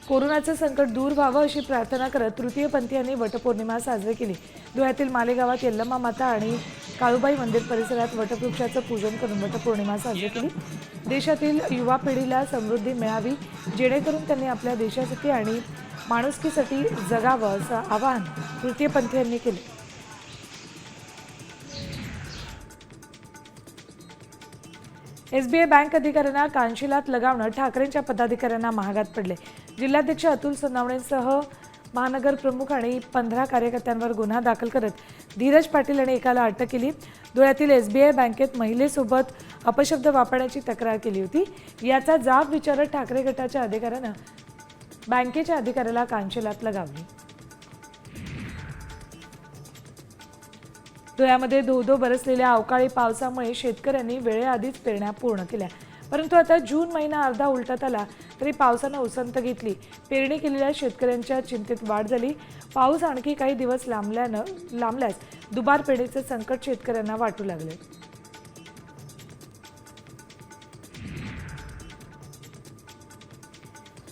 कोरोनाचं संकट दूर व्हावं अशी प्रार्थना करत तृतीयपंथीयांनी वटपौर्णिमा साजरी केली। धुळ्यातील मालेगावात यल्लम्मा माता आणि काळूबाई मंदिर परिसरात वटवृक्षाचं पूजन करून वटपौर्णिमा साजरी केली। देशातील युवा पिढीला समृद्धी मिळावी, जेणेकरून त्यांनी आपल्या देशासाठी आणि माणुसकीसाठी जगावं असं आवाहन तृतीयपंथीयांनी केले। एसबीआय बँक अधिकाऱ्यांना कानशिलात लगावणं ठाकरेंच्या पदाधिकाऱ्यांना महागात पडले। जिल्हाध्यक्ष अतुल सोनवणेंसह महानगर प्रमुख आणि 15 कार्यकर्त्यांवर गुन्हा दाखल करत धीरज पाटील आणि एकाला अटक केली। धुळ्यातील एसबीआय बँकेत महिलेसोबत अपशब्द वापरण्याची तक्रार केली होती। याचा जाब विचारत ठाकरे गटाच्या अधिकाऱ्यानं बँकेच्या अधिकाऱ्याला कानशिलात लगावली। धुळ्यामध्ये धो-धो बरसलेल्या अवकाळी पावसामुळे शेतकऱ्यांनी वेळेआधीच पेरण्या पूर्ण केल्या, परंतु आता जून महिना अर्धा उलटत आला तरी पावसानं उसंत घेतली। पेरणी केलेल्या शेतकऱ्यांच्या चिंतेत वाढ झाली। पाऊस आणखी काही दिवस लांबल्यास दुबार पेरणीचे संकट शेतकऱ्यांना वाटू लागले।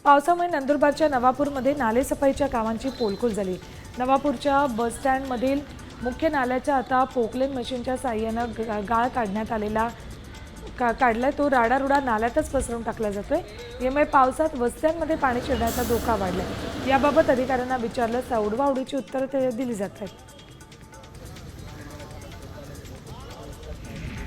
पावसामुळे नंदुरबारच्या नवापूरमध्ये नालेसफाईच्या कामांची पोलखोल झाली। नवापूरच्या बस स्टँडमधील मुख्य नाल्याच्या आता पोकलेन मशीनच्या साहाय्यानं गाळ काढण्यात आलेला काढलाय तो राडारुडा नाल्यातच पसरवून टाकला जातोय। यामुळे पावसात वस्त्यांमध्ये पाणी शिरण्याचा धोका वाढलाय। याबाबत अधिकाऱ्यांना विचारलं तर उडवाउडीची उत्तरं दिली जात आहेत।